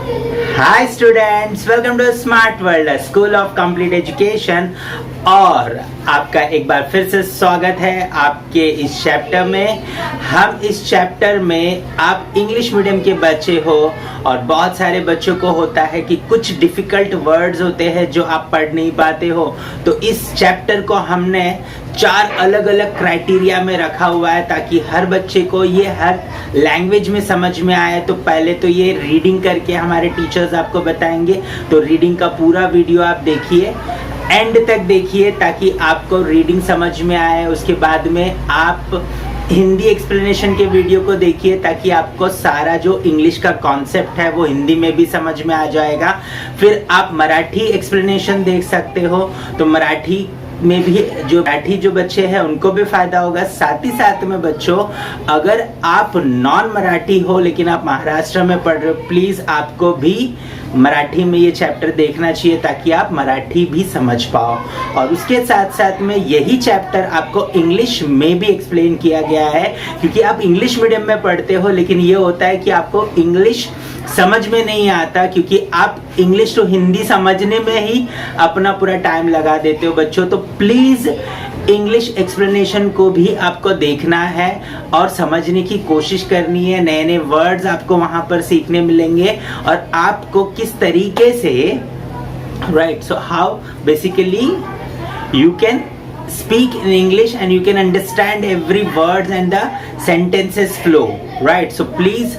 Hi students, welcome to smart world school of complete education. और आपका एक बार फिर से स्वागत है आपके इस चैप्टर में। हम इस चैप्टर में आप इंग्लिश मीडियम के बच्चे हो और बहुत सारे बच्चों को होता है कि कुछ डिफिकल्ट वर्ड्स होते हैं जो आप पढ़ नहीं पाते हो। तो इस चैप्टर को हमने 4 अलग अलग क्राइटेरिया में रखा हुआ है ताकि हर बच्चे को ये हर लैंग्वेज में समझ में आए। तो पहले तो ये रीडिंग करके हमारे टीचर्स आपको बताएंगे, तो रीडिंग का पूरा वीडियो आप देखिए, एंड तक देखिए ताकि आपको रीडिंग समझ में आए। उसके बाद में आप हिंदी एक्सप्लेनेशन के वीडियो को देखिए ताकि आपको सारा जो इंग्लिश का कॉन्सेप्ट है वो हिंदी में भी समझ में आ जाएगा। फिर आप मराठी एक्सप्लेनेशन देख सकते हो, तो मराठी में भी जो बच्चे हैं उनको भी फायदा होगा। साथ ही साथ में बच्चों, अगर आप नॉन मराठी हो लेकिन आप महाराष्ट्र में पढ़ रहे हो, प्लीज आपको भी मराठी में ये चैप्टर देखना चाहिए ताकि आप मराठी भी समझ पाओ। और उसके साथ साथ में यही चैप्टर आपको इंग्लिश में भी एक्सप्लेन किया गया है, क्योंकि आप इंग्लिश मीडियम में पढ़ते हो लेकिन ये होता है कि आपको इंग्लिश समझ में नहीं आता, क्योंकि आप इंग्लिश तो हिंदी समझने में ही अपना पूरा टाइम लगा देते हो बच्चों। तो प्लीज इंग्लिश एक्सप्लेनेशन को भी आपको देखना है और समझने की कोशिश करनी है। नए नए वर्ड्स आपको वहां पर सीखने मिलेंगे और आपको किस तरीके से right, so how basically you can speak in English and you can understand every word and the sentences flow, right? So please,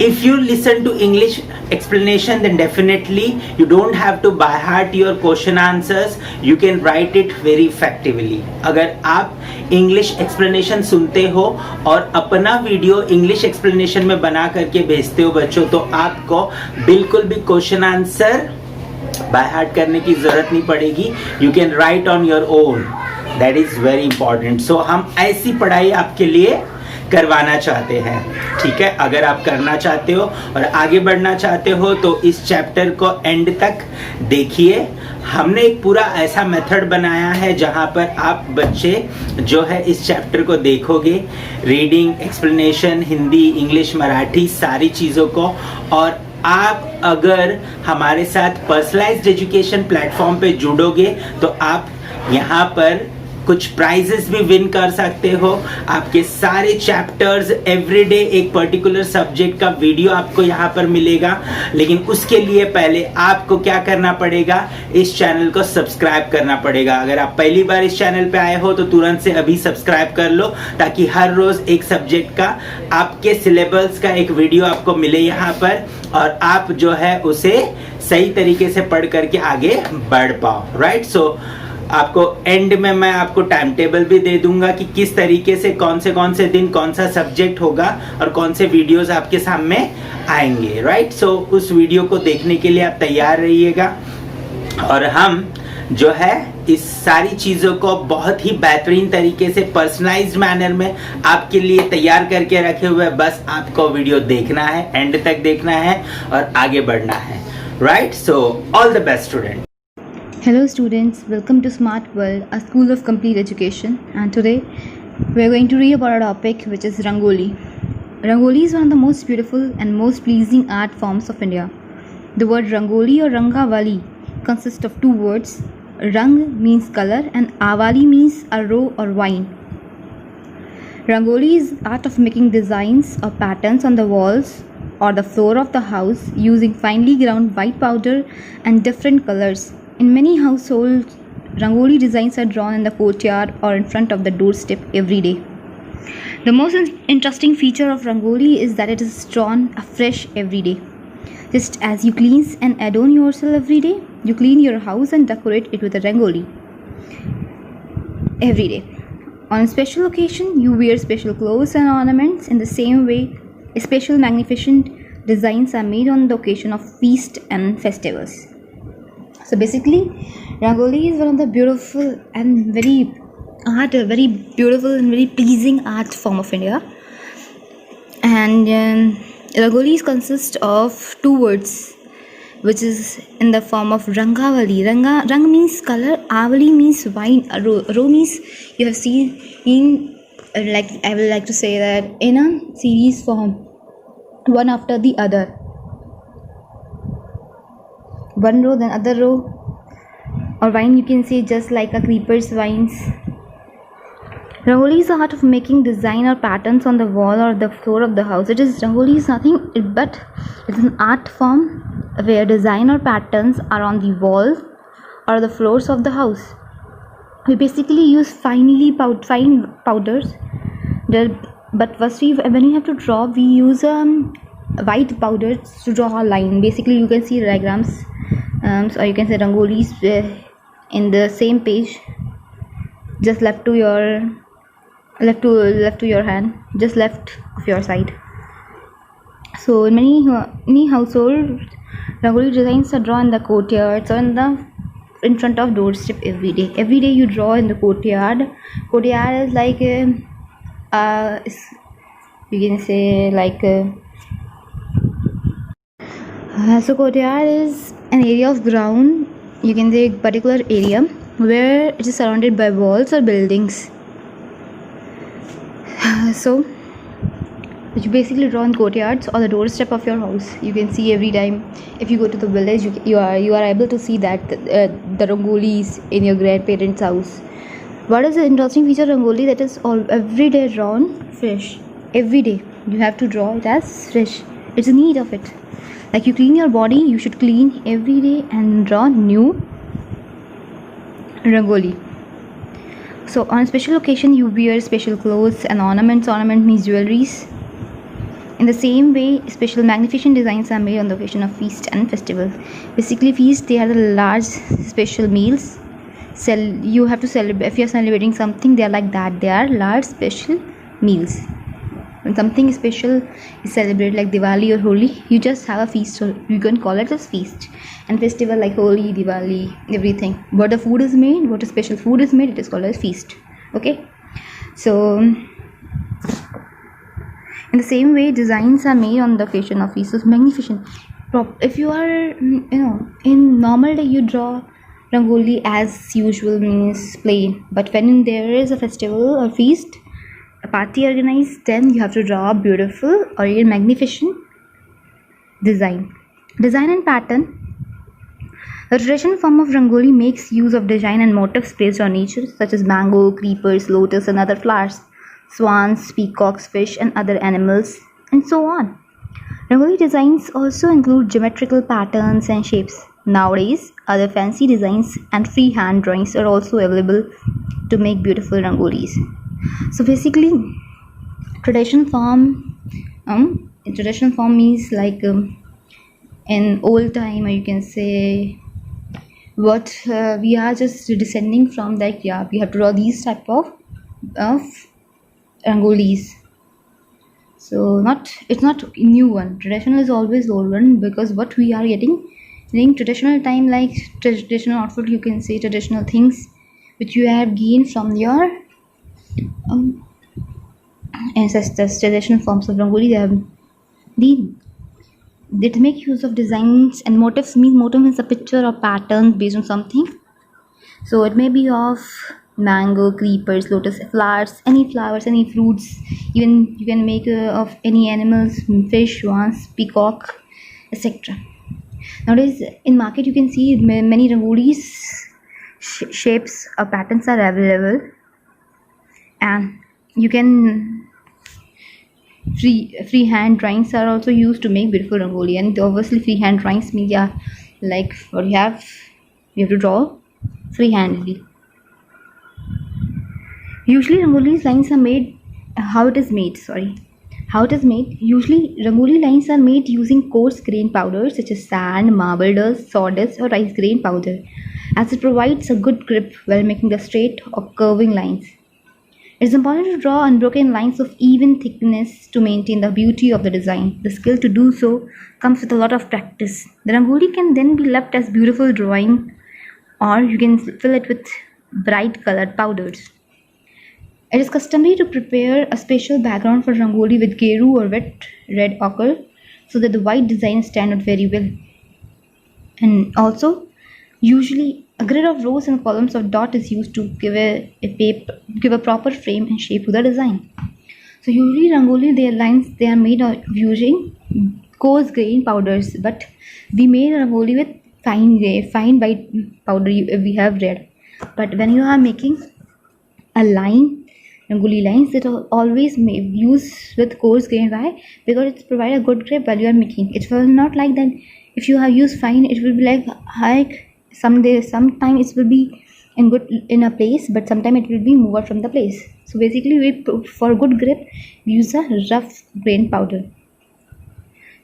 if you listen to English explanation, then definitely you don't have to by heart your question answers, you can write it very effectively. अगर आप English explanation सुनते हो और अपना video English explanation में बना करके भेजते हो बच्चों, तो आपको बिल्कुल भी क्वेश्चन आंसर बाय हार्ट करने की जरूरत नहीं पड़ेगी। You can write on your own, that is very important. So हम ऐसी पढ़ाई आपके लिए करवाना चाहते हैं, ठीक है। अगर आप करना चाहते हो और आगे बढ़ना चाहते हो तो इस चैप्टर को एंड तक देखिए। हमने एक पूरा ऐसा मेथड बनाया है जहां पर आप बच्चे जो है इस चैप्टर को देखोगे, reading, explanation, Hindi, English, Marathi, सारी चीज़ों को। और आप अगर हमारे साथ पर्सनलाइज्ड एजुकेशन प्लेटफॉर्म पे जुड़ोगे तो आप यहाँ पर कुछ प्राइजेस भी विन कर सकते हो। आपके सारे चैप्टर्स एवरीडे एक पर्टिकुलर सब्जेक्ट का वीडियो आपको यहाँ पर मिलेगा। लेकिन उसके लिए पहले आपको क्या करना पड़ेगा, इस चैनल को सब्सक्राइब करना पड़ेगा। अगर आप पहली बार इस चैनल पे आए हो तो तुरंत से अभी सब्सक्राइब कर लो ताकि हर रोज एक सब्जेक्ट का आपके सिलेबस का एक वीडियो आपको मिले यहाँ पर, और आप जो है उसे सही तरीके से पढ़ करके आगे बढ़ पाओ, राइट। सो आपको एंड में मैं आपको टाइम टेबल भी दे दूंगा कि किस तरीके से कौन से दिन कौन सा सब्जेक्ट होगा और कौन से वीडियोस आपके सामने आएंगे, राइट। सो उस वीडियो को देखने के लिए आप तैयार रहिएगा। और हम जो है इस सारी चीज़ों को बहुत ही बेहतरीन तरीके से पर्सनलाइज्ड मैनर में आपके लिए तैयार करके रखे हुए। बस आपको वीडियो देखना है, एंड तक देखना है और आगे बढ़ना है, right. So all the best student. Hello students, welcome to Smart World, a school of complete education, and today we are going to read about a topic which is Rangoli. Rangoli is one of the most beautiful and most pleasing art forms of India. The word Rangoli or Rangavali consists of 2 words. Rang means color and Avali means a row or wine. Rangoli is art of making designs or patterns on the walls or the floor of the house using finely ground white powder and different colors. In many households, Rangoli designs are drawn in the courtyard or in front of the doorstep every day. The most interesting feature of Rangoli is that it is drawn afresh every day. Just as you cleanse and adorn yourself every day, you clean your house and decorate it with a Rangoli every day. On a special occasion, you wear special clothes and ornaments. In the same way, special magnificent designs are made on the occasion of feast and festivals. So basically, Rangoli is one of the beautiful and very beautiful and very pleasing art form of India. And Rangoli consists of 2 words, which is in the form of Rangavali. Rang means color, Avali means wine, Ro means you have seen in, like I would like to say that in a series form, one after the other. one row then other row, or vine you can say, just like a creeper's vines. Rangoli is the art of making design or patterns on the wall or the floor of the house. Rangoli is nothing but it's an art form where design or patterns are on the walls or the floors of the house. We basically use fine powders, but first when you have to draw, we use white powders to draw a line. Basically, you can see diagrams, or you can say rangolis in the same page, just left to your hand, just left of your side. So in many households, rangoli designs are drawn in the courtyards or in front of doorstep every day. Every day you draw in the courtyard. Courtyard is like you can say like so courtyard is an area of ground, you can say a particular area where it is surrounded by walls or buildings. So you basically draw in courtyards or the doorstep of your house. You can see every time if you go to the village, you are able to see that the rangolis in your grandparents' house. What is the interesting feature of rangoli? That is all every day drawn fresh. Every day you have to draw it as fresh. It's a need of it. Like you clean your body, you should clean every day and draw new rangoli. So on a special occasion, you wear special clothes and ornaments. Ornament means jewelries. In the same way, special magnificent designs are made on the occasion of feast and festival. Basically, feast, they are the large special meals. You have to celebrate. If you are celebrating something, they are like that. They are large special meals. When something special is celebrated, like Diwali or Holi, you just have a feast, or you can call it as feast. And festival like Holi, Diwali, everything. What the food is made, what a special food is made, it is called as feast. Okay, so in the same way, designs are made on the occasion of feast. So magnificent. If you are, in normal day you draw rangoli as usual, means plain. But when there is a festival or feast, a party organized, then you have to draw a beautiful or even magnificent design and pattern. The traditional form of rangoli makes use of design and motifs based on nature, such as mango, creepers, lotus, and other flowers, swans, peacocks, fish, and other animals, and so on. Rangoli designs also include geometrical patterns and shapes. Nowadays, other fancy designs and freehand drawings are also available to make beautiful rangolis. So basically, traditional form means like in old time, or you can say what we are just descending from, that we have to draw these type of rangolis. So it's not new one. Traditional is always old one, because what we are getting in traditional time, like traditional outfit, you can say traditional things which you have gained from your ancestors. Traditional forms of rangoli, they make use of designs and motifs. Motif means a picture or pattern based on something. So it may be of mango, creepers, lotus flowers, any fruits. Even you can make of any animals, fish, swans, peacock, etc. Nowadays in market you can see many rangolis shapes or patterns are available, and you can freehand drawings are also used to make beautiful rangoli. And obviously freehand drawings means like what you have to draw freehandedly. Usually rangoli lines are made how it is made. Usually rangoli lines are made using coarse grain powders such as sand, marble dust, sawdust, or rice grain powder, as it provides a good grip while making the straight or curving lines. It is important to draw unbroken lines of even thickness to maintain the beauty of the design. The skill to do so comes with a lot of practice. The rangoli can then be left as beautiful drawing, or you can fill it with bright colored powders. It is customary to prepare a special background for rangoli with geru or wet red ochre, so that the white design stands out very well. And also, usually a grid of rows and columns of dot is used to give a proper frame and shape to the design. So usually rangoli, their lines, they are made of using coarse grain powders, but we made rangoli with fine white powder we have red. But when you are making a line, rangoli lines, it always may use with coarse grain. Why? Because it provide a good grip while you are making. It will not like that. If you have used fine, it will be like sometime it will be in a place, but sometime it will be moved from the place. So basically, for good grip, we use a rough grain powder.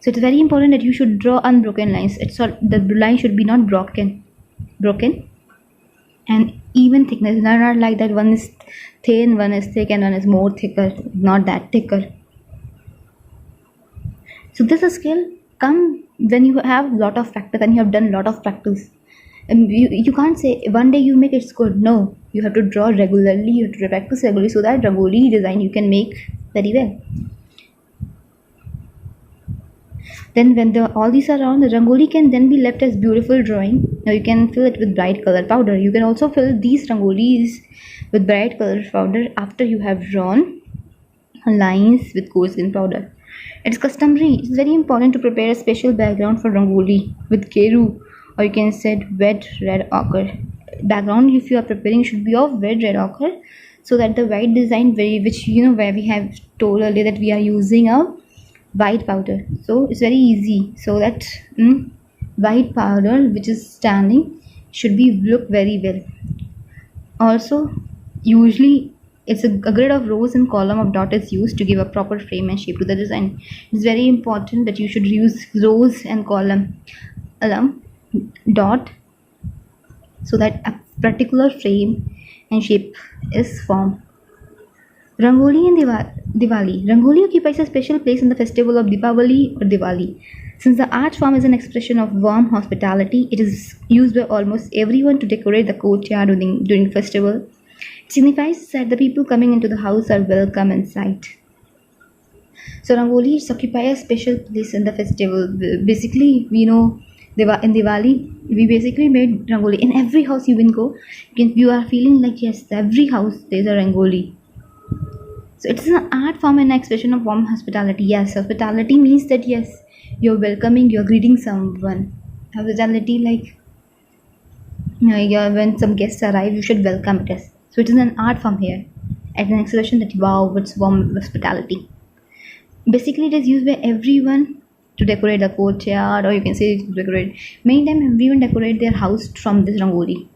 So it's very important that you should draw unbroken lines. The line should be not broken, and even thickness. Not like that. One is thin, one is thick, and one is more thicker. Not that thicker. So this skill come when you have lot of practice and you have done lot of practice. And you can't say one day you make it's good. No, you have to draw regularly. You have to practice regularly so that rangoli design you can make very well. Then when all these are around, the rangoli can then be left as beautiful drawing. Now you can fill it with bright color powder. You can also fill these rangolis with bright color powder after you have drawn lines with coarse grain powder. It's customary. It's very important to prepare a special background for rangoli with geru, or you can say wet red ochre. Background if you are preparing should be of wet red ochre, so that the white design which where we have told earlier that we are using a white powder. So it's very easy. So that white powder which is standing should be look very well. Also, usually it's a grid of rows and column of dot is used to give a proper frame and shape to the design. It's very important that you should use rows and column dot so that a particular frame and shape is formed. Rangoli and Diwali. Rangoli occupies a special place in the festival of Deepavali or Diwali. Since the art form is an expression of warm hospitality, it is used by almost everyone to decorate the courtyard during festival. It signifies that the people coming into the house are welcome inside. So Rangoli occupies a special place in the festival. Basically, in Diwali, we basically made Rangoli. In every house you will go, you are feeling like yes, every house there's a Rangoli. So it is an art form and an expression of warm hospitality. Yes, hospitality means that yes, you're welcoming, you're greeting someone. Hospitality, like when some guests arrive, you should welcome it. So it is an art form here, and an expression that wow, it's warm hospitality. Basically, it is used by everyone to decorate the courtyard, or you can say decorate. Many times, everyone decorate their house from this rangoli.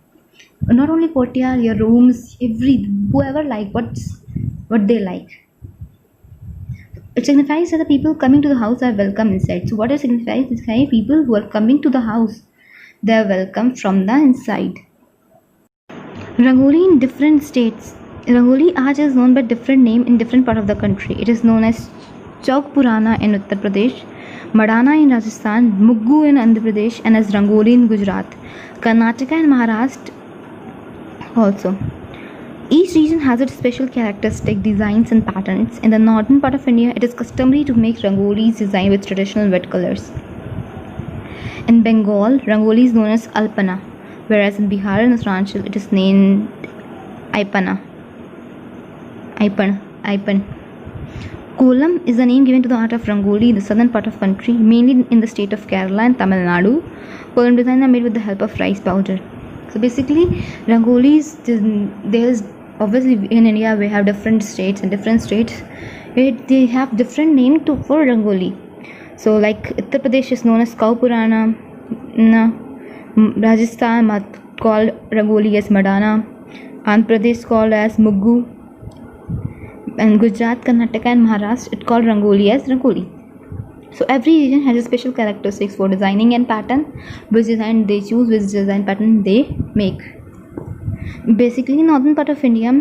Not only courtyard, your rooms, whoever like what they like. It signifies that the people coming to the house are welcome inside. So what it signifies is that people who are coming to the house, they are welcome from the inside. Rangoli in different states. Rangoli art is known by different name in different part of the country. It is known as Chowk Purana in Uttar Pradesh, Madana in Rajasthan, Muggu in Andhra Pradesh, and as Rangoli in Gujarat, Karnataka and Maharashtra also. Each region has its special characteristic designs and patterns. In the northern part of India, it is customary to make rangolis designed with traditional wet colors. In Bengal, rangoli is known as Alpana, whereas in Bihar and Uttarakhand, it is named Aipan. Kolam is the name given to the art of rangoli in the southern part of country, mainly in the state of Kerala and Tamil Nadu. Kolam designs are made with the help of rice powder. So basically, rangolis, there's obviously in India we have different states, and different states they have different name for rangoli. So like Uttar Pradesh is known as Cow Purana, Rajasthan called rangoli as Madana, Andhra Pradesh called as Muggu, and Gujarat, Karnataka and Maharashtra it called rangoli as rangoli. So every region has a special characteristics for designing and pattern, which design they choose, which design pattern they make. Basically, in northern part of India,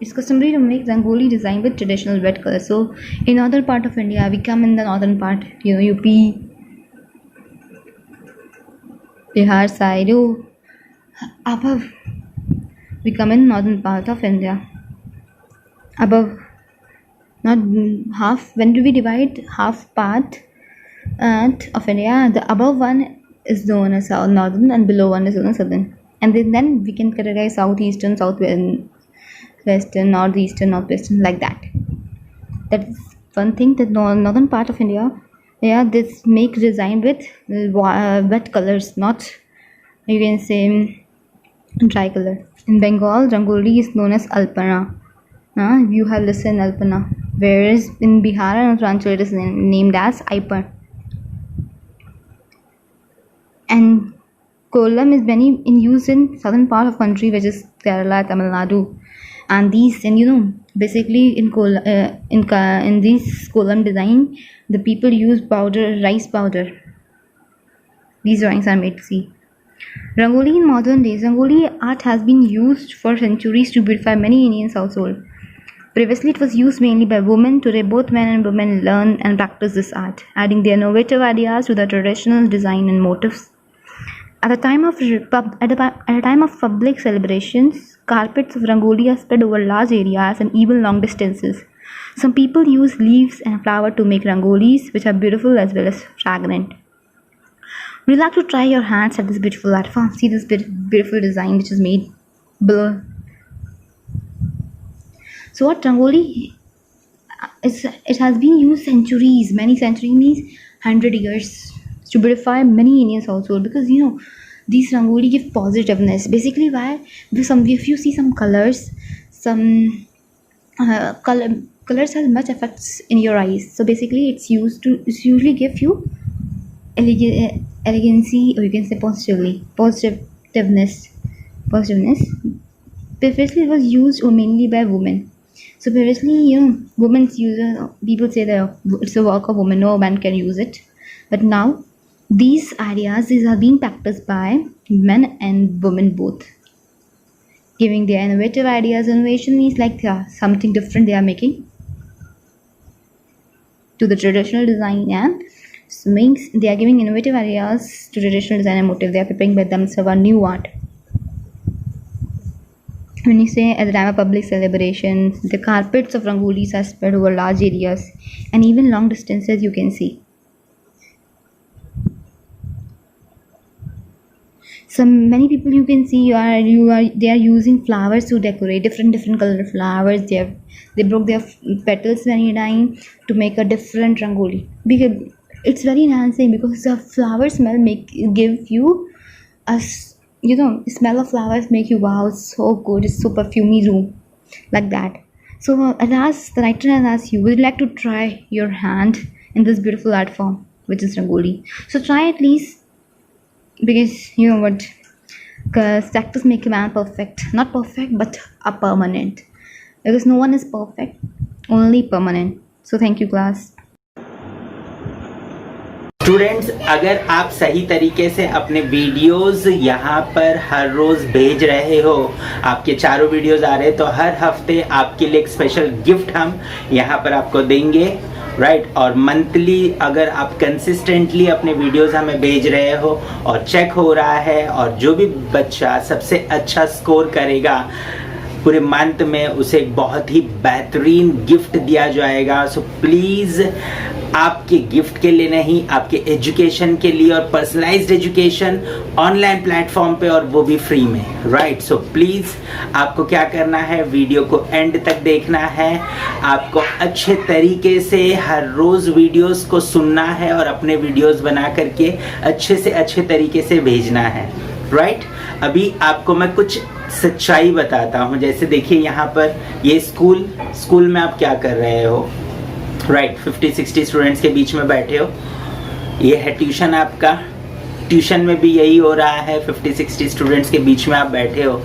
it's customary to make rangoli design with traditional wet color. So in northern part of India, we come in the northern part, UP, Bihar side, above. We come in northern part of India, above. Not half. When do we divide half part of India? The above one is known as northern, and below one is known as southern. And then we can categorize southeastern, southwestern, northeastern, northwestern, like that. That is one thing. The northern part of India, Yeah, this make design with wet colors, not you can say dry color. In Bengal, Rangoli is known as Alpana. You have listened Alpana. Whereas in Bihar and Uttarakhand it is named as Aipan. And Kolam is many in use in southern part of country, which is Kerala, Tamil Nadu, and these, and basically in in this Kolam design, the people use powder, rice powder. These drawings are made to see. Rangoli in modern days, Rangoli art has been used for centuries to beautify many Indian households. Previously, it was used mainly by women. Today, both men and women learn and practice this art, adding their innovative ideas to the traditional design and motifs. At the time of public celebrations, carpets of Rangoli are spread over large areas and even long distances. Some people use leaves and flower to make rangolis, which are beautiful as well as fragrant. Would you like to try your hands at this beautiful art form? See this beautiful design which is made below. So what Rangoli is, it has been used centuries, many centuries means 100 years to beautify many Indian households, because these Rangoli give positiveness. Basically, why? Because if you see some colors, some colors has much effects in your eyes. So basically, it's usually give you elegancy, or you can say positiveness. Previously, it was used mainly by women. So previously, women's people say that it's a work of women, no man can use it. But now, these are being practiced by men and women both, giving their innovative ideas. Innovation means like something different they are making to the traditional design, and means they are giving innovative ideas to traditional design and motive. They are preparing by themselves a new art. When you say at the time of public celebrations, the carpets of rangolis are spread over large areas and even long distances, you can see. So many people you can see they are using flowers to decorate different colored flowers. They broke their petals many times to make a different rangoli, because it's very enhancing, because the flower smell give you a smell of flowers make you wow, it's so good, it's so perfumey room, like that. So the writer has asked you, would you like to try your hand in this beautiful art form, which is rangoli? So try at least, because you know what, because practice make a man perfect. Not perfect, but a permanent, because no one is perfect, only permanent. So thank you class. Students, अगर आप सही तरीके से अपने videos यहाँ पर हर रोज भेज रहे हो, आपके चारों वीडियोस आ रहे हैं, तो हर हफ्ते आपके लिए एक स्पेशल गिफ्ट हम यहाँ पर आपको देंगे, राइट। और मंथली अगर आप कंसिस्टेंटली अपने वीडियोस हमें भेज रहे हो और चेक हो रहा है, और जो भी बच्चा सबसे अच्छा स्कोर करेगा पूरे मंथ में, उसे एक बहुत ही बेहतरीन गिफ्ट दिया जाएगा। सो प्लीज़ आपके गिफ्ट के लिए नहीं, आपके एजुकेशन के लिए, और पर्सनलाइज्ड एजुकेशन ऑनलाइन प्लेटफॉर्म पे, और वो भी फ्री में, राइट। सो प्लीज़ आपको क्या करना है, वीडियो को एंड तक देखना है, आपको अच्छे तरीके से हर रोज़ वीडियोस को सुनना है और अपने वीडियोस बना करके अच्छे से अच्छे तरीके से भेजना है, राइट। अभी आपको मैं कुछ सच्चाई बताता हूँ। जैसे देखिए यहाँ पर ये स्कूल में आप क्या कर रहे हो, राइट। 50-60 स्टूडेंट्स के बीच में बैठे हो। ये है ट्यूशन आपका, ट्यूशन में भी यही हो रहा है, 50-60 स्टूडेंट्स के बीच में आप बैठे हो।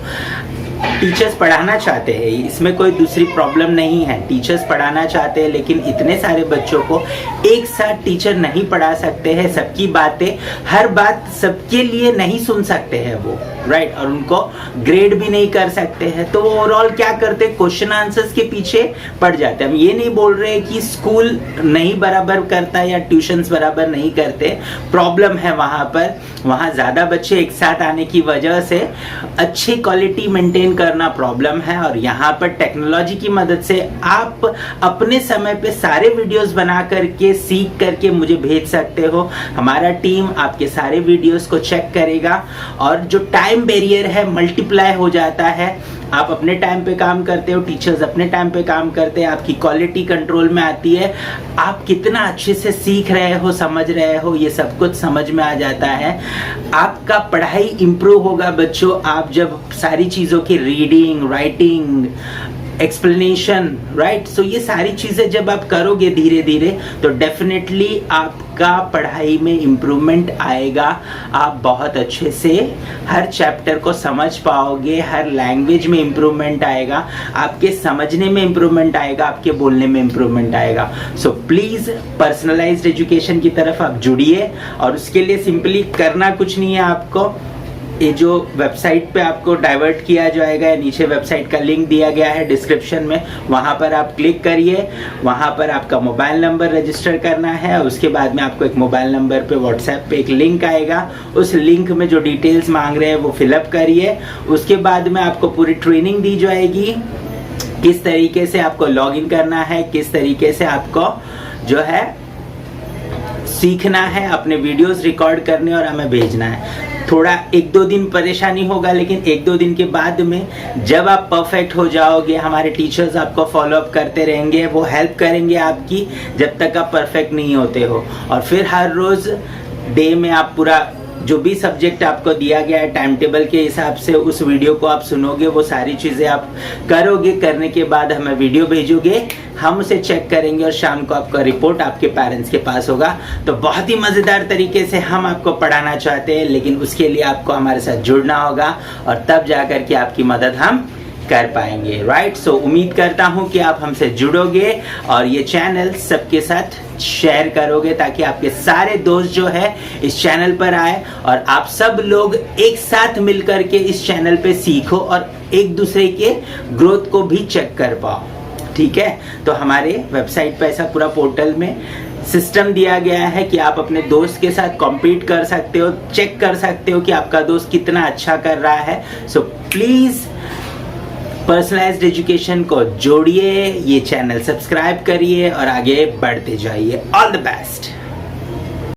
टीचर्स पढ़ाना चाहते हैं, इसमें कोई दूसरी प्रॉब्लम नहीं है, टीचर्स पढ़ाना चाहते हैं, लेकिन इतने सारे बच्चों को एक साथ टीचर नहीं पढ़ा सकते हैं। सबकी बातें, हर बात सबके लिए नहीं सुन सकते हैं वो, राइट। और उनको ग्रेड भी नहीं कर सकते हैं, तो वो ओवरऑल क्या करते, क्वेश्चन आंसर्स के पीछे पड़ जाते हैं। हम ये नहीं बोल रहे कि स्कूल नहीं बराबर करता या ट्यूशन्स बराबर नहीं करते, प्रॉब्लम है वहाँ पर, वहाँ ज़्यादा बच्चे एक साथ आने की वजह से अच्छी क्वालिटी मेंटेन करना प्रॉब्लम है। और यहाँ पर टेक्नोलॉजी की मदद से आप अपने समय पे सारे वीडियोस बना करके, सीख करके मुझे भेज सकते हो। हमारा टीम आपके सारे वीडियोस को चेक करेगा, और जो टाइम बैरियर है मल्टीप्लाई हो जाता है। आप अपने टाइम पे काम करते हो, टीचर्स अपने टाइम पे काम करते हैं, आपकी क्वालिटी कंट्रोल में आती है, आप कितना अच्छे से सीख रहे हो, समझ रहे हो, ये सब कुछ समझ में आ जाता है। आपका पढ़ाई इंप्रूव होगा बच्चों, आप जब सारी चीज़ों की रीडिंग, राइटिंग, एक्सप्लेनेशन, राइट, सो ये सारी चीज़ें जब आप करोगे धीरे धीरे तो डेफिनेटली आपका पढ़ाई में इम्प्रूवमेंट आएगा। आप बहुत अच्छे से हर चैप्टर को समझ पाओगे, हर लैंग्वेज में इम्प्रूवमेंट आएगा, आपके समझने में इम्प्रूवमेंट आएगा, आपके बोलने में इम्प्रूवमेंट आएगा। सो प्लीज़ पर्सनलाइज्ड एजुकेशन की तरफ आप जुड़िए, और उसके लिए सिंपली करना कुछ नहीं है आपको। ये जो वेबसाइट पे आपको डाइवर्ट किया जाएगा, या नीचे वेबसाइट का लिंक दिया गया है डिस्क्रिप्शन में, वहाँ पर आप क्लिक करिए। वहाँ पर आपका मोबाइल नंबर रजिस्टर करना है, और उसके बाद में आपको एक मोबाइल नंबर पे व्हाट्सएप पे एक लिंक आएगा। उस लिंक में जो डिटेल्स मांग रहे हैं वो फिलअप करिए। उसके बाद में आपको पूरी ट्रेनिंग दी जाएगी, किस तरीके से आपको लॉगिन करना है, किस तरीके से आपको जो है सीखना है, अपने वीडियोस रिकॉर्ड करने और हमें भेजना है। थोड़ा 1-2 दिन परेशानी होगा, लेकिन 1-2 दिन के बाद में जब आप परफेक्ट हो जाओगे, हमारे टीचर्स आपको फॉलो अप करते रहेंगे, वो हेल्प करेंगे आपकी जब तक आप परफेक्ट नहीं होते हो। और फिर हर रोज़ डे में आप पूरा जो भी सब्जेक्ट आपको दिया गया है टाइम टेबल के हिसाब से उस वीडियो को आप सुनोगे, वो सारी चीज़ें आप करोगे। करने के बाद हमें वीडियो भेजोगे, हम उसे चेक करेंगे और शाम को आपका रिपोर्ट आपके पेरेंट्स के पास होगा। तो बहुत ही मज़ेदार तरीके से हम आपको पढ़ाना चाहते हैं, लेकिन उसके लिए आपको हमारे साथ जुड़ना होगा, और तब जाकर के आपकी मदद हम कर पाएंगे, राइट। सो उम्मीद करता हूं कि आप हमसे जुड़ोगे और ये चैनल सबके साथ शेयर करोगे, ताकि आपके सारे दोस्त जो है इस चैनल पर आए और आप सब लोग एक साथ मिलकर के इस चैनल पे सीखो और एक दूसरे के ग्रोथ को भी चेक कर पाओ, ठीक है। तो हमारे वेबसाइट पे ऐसा पूरा पोर्टल में सिस्टम दिया गया है कि आप अपने दोस्त के साथ कॉम्पीट कर सकते हो, चेक कर सकते हो कि आपका दोस्त कितना अच्छा कर रहा है। सो प्लीज़ पर्सनलाइज्ड एजुकेशन को जोड़िए, ये चैनल सब्सक्राइब करिए और आगे बढ़ते जाइए। All the best.